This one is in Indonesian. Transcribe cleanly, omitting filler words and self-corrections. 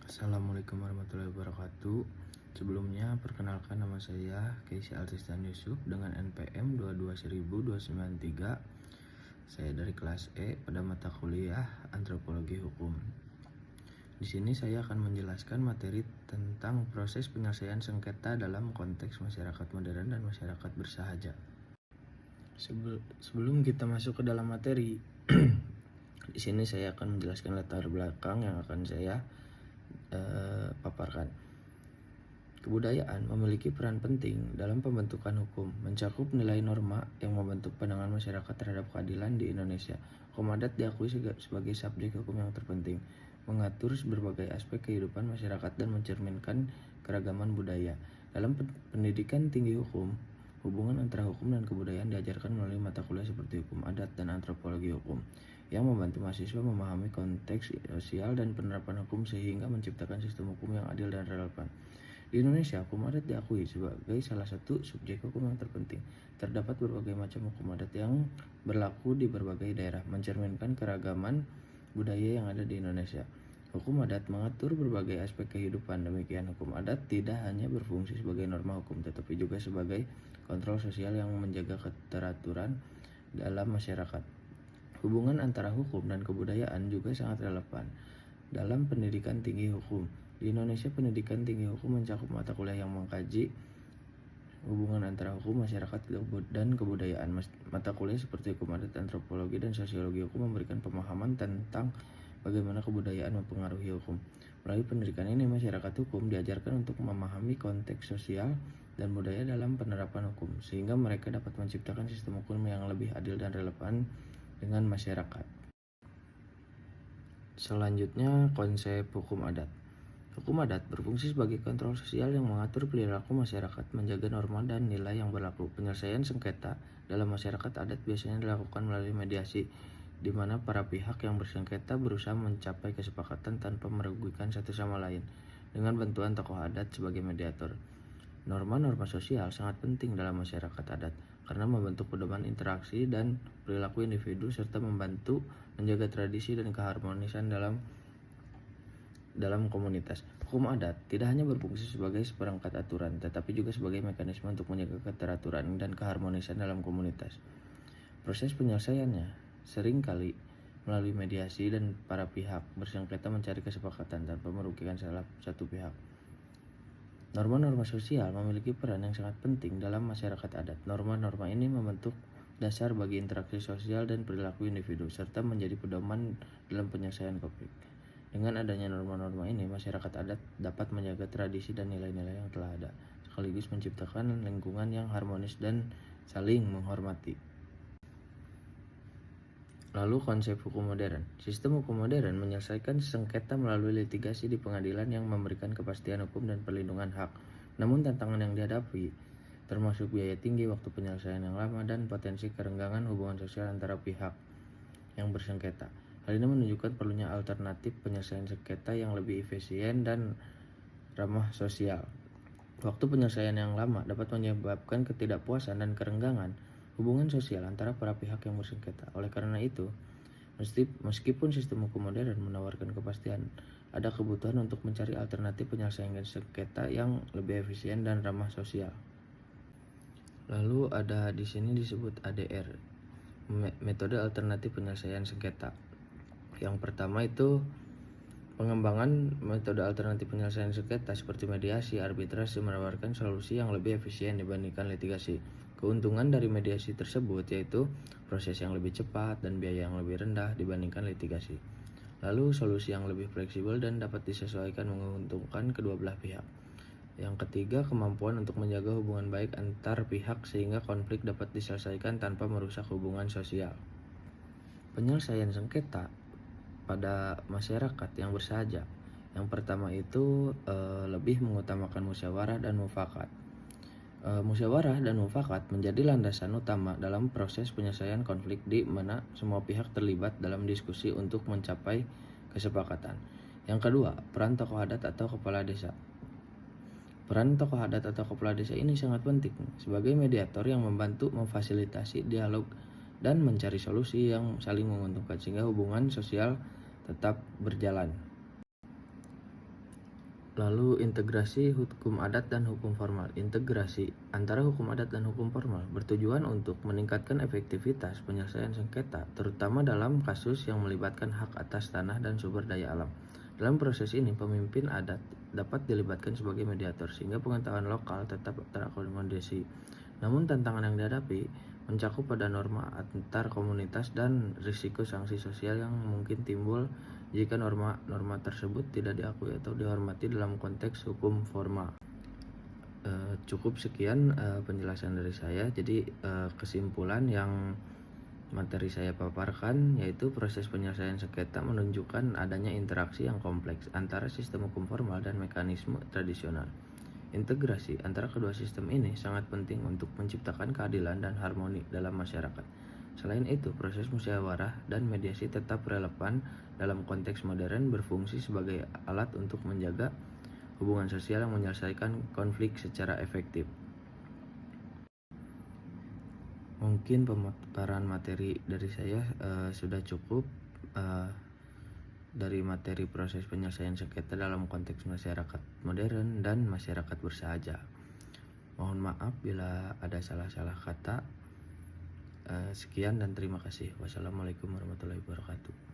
Assalamualaikum warahmatullahi wabarakatuh. Sebelumnya, perkenalkan nama saya Keisi Altistan Yusuf dengan NPM 22.293. Saya dari kelas E pada mata kuliah Antropologi Hukum. Di sini saya akan menjelaskan materi tentang proses penyelesaian sengketa dalam konteks masyarakat modern dan masyarakat bersahaja. Sebelum kita masuk ke dalam materi, di sini saya akan menjelaskan latar belakang yang akan saya paparkan. Kebudayaan memiliki peran penting dalam pembentukan hukum, mencakup nilai norma yang membentuk pandangan masyarakat terhadap keadilan di Indonesia. Hukum adat diakui sebagai subjek hukum yang terpenting, mengatur berbagai aspek kehidupan masyarakat dan mencerminkan keragaman budaya. Dalam pendidikan tinggi hukum, hubungan antara hukum dan kebudayaan diajarkan melalui mata kuliah seperti hukum adat dan antropologi hukum, yang membantu mahasiswa memahami konteks sosial dan penerapan hukum sehingga menciptakan sistem hukum yang adil dan relevan. Di Indonesia, hukum adat diakui sebagai salah satu subjek hukum yang terpenting. Terdapat berbagai macam hukum adat yang berlaku di berbagai daerah, mencerminkan keragaman budaya yang ada di Indonesia. Hukum adat mengatur berbagai aspek kehidupan. Demikian, hukum adat tidak hanya berfungsi sebagai norma hukum, tetapi juga sebagai kontrol sosial yang menjaga keteraturan dalam masyarakat. Hubungan antara hukum dan kebudayaan juga sangat relevan dalam pendidikan tinggi hukum. Di Indonesia, pendidikan tinggi hukum mencakup mata kuliah yang mengkaji hubungan antara hukum, masyarakat, dan kebudayaan. Mata kuliah seperti hukum adat, antropologi, dan sosiologi hukum memberikan pemahaman tentang bagaimana kebudayaan mempengaruhi hukum. Melalui pendidikan ini, masyarakat hukum diajarkan untuk memahami konteks sosial dan budaya dalam penerapan hukum, sehingga mereka dapat menciptakan sistem hukum yang lebih adil dan relevan dengan masyarakat. Selanjutnya, konsep hukum adat. Hukum adat berfungsi sebagai kontrol sosial yang mengatur perilaku masyarakat, menjaga norma dan nilai yang berlaku. Penyelesaian sengketa dalam masyarakat adat biasanya dilakukan melalui mediasi, di mana para pihak yang bersengketa berusaha mencapai kesepakatan tanpa merugikan satu sama lain, dengan bantuan tokoh adat sebagai mediator. Norma-norma sosial sangat penting dalam masyarakat adat, karena membentuk pedoman interaksi dan perilaku individu serta membantu menjaga tradisi dan keharmonisan dalam komunitas. Hukum adat tidak hanya berfungsi sebagai seperangkat aturan, tetapi juga sebagai mekanisme untuk menjaga keteraturan dan keharmonisan dalam komunitas. Proses penyelesaiannya seringkali melalui mediasi dan para pihak bersengketa mencari kesepakatan tanpa merugikan salah satu pihak. Norma-norma sosial memiliki peran yang sangat penting dalam masyarakat adat. Norma-norma ini membentuk dasar bagi interaksi sosial dan perilaku individu, serta menjadi pedoman dalam penyelesaian konflik. Dengan adanya norma-norma ini, masyarakat adat dapat menjaga tradisi dan nilai-nilai yang telah ada, sekaligus menciptakan lingkungan yang harmonis dan saling menghormati. Lalu konsep hukum modern. Sistem hukum modern menyelesaikan sengketa melalui litigasi di pengadilan yang memberikan kepastian hukum dan perlindungan hak. Namun tantangan yang dihadapi termasuk biaya tinggi, waktu penyelesaian yang lama, dan potensi kerenggangan hubungan sosial antara pihak yang bersengketa. Hal ini menunjukkan perlunya alternatif penyelesaian sengketa yang lebih efisien dan ramah sosial. Waktu penyelesaian yang lama dapat menyebabkan ketidakpuasan dan kerenggangan hubungan sosial antara para pihak yang bersengketa. Oleh karena itu, meskipun sistem hukum modern menawarkan kepastian, ada kebutuhan untuk mencari alternatif penyelesaian sengketa yang lebih efisien dan ramah sosial. Lalu ada di sini disebut ADR, metode alternatif penyelesaian sengketa. Yang pertama itu pengembangan metode alternatif penyelesaian sengketa seperti mediasi, arbitrase menawarkan solusi yang lebih efisien dibandingkan litigasi. Keuntungan dari mediasi tersebut yaitu proses yang lebih cepat dan biaya yang lebih rendah dibandingkan litigasi. Lalu solusi yang lebih fleksibel dan dapat disesuaikan menguntungkan kedua belah pihak. Yang ketiga, kemampuan untuk menjaga hubungan baik antar pihak sehingga konflik dapat diselesaikan tanpa merusak hubungan sosial. Penyelesaian sengketa pada masyarakat yang bersahaja. Yang pertama itu lebih mengutamakan musyawarah dan mufakat. Musyawarah dan mufakat menjadi landasan utama dalam proses penyelesaian konflik di mana semua pihak terlibat dalam diskusi untuk mencapai kesepakatan. Yang kedua, peran tokoh adat atau kepala desa. Peran tokoh adat atau kepala desa ini sangat penting sebagai mediator yang membantu memfasilitasi dialog dan mencari solusi yang saling menguntungkan sehingga hubungan sosial tetap berjalan. Lalu integrasi hukum adat dan hukum formal. Integrasi antara hukum adat dan hukum formal bertujuan untuk meningkatkan efektivitas penyelesaian sengketa, terutama dalam kasus yang melibatkan hak atas tanah dan sumber daya alam. Dalam proses ini, pemimpin adat dapat dilibatkan sebagai mediator sehingga pengetahuan lokal tetap terakomodasi. Namun tantangan yang dihadapi mencakup pada norma antar komunitas dan risiko sanksi sosial yang mungkin timbul jika norma tersebut tidak diakui atau dihormati dalam konteks hukum formal. Cukup sekian penjelasan dari saya. Jadi kesimpulan yang materi saya paparkan yaitu proses penyelesaian sengketa menunjukkan adanya interaksi yang kompleks antara sistem hukum formal dan mekanisme tradisional. Integrasi antara kedua sistem ini sangat penting untuk menciptakan keadilan dan harmoni dalam masyarakat. Selain itu, proses musyawarah dan mediasi tetap relevan dalam konteks modern, berfungsi sebagai alat untuk menjaga hubungan sosial yang menyelesaikan konflik secara efektif. Mungkin pemaparan materi dari saya sudah cukup dari materi proses penyelesaian sengketa dalam konteks masyarakat modern dan masyarakat bersahaja. Mohon maaf bila ada salah-salah kata. Sekian dan terima kasih. Wassalamualaikum warahmatullahi wabarakatuh.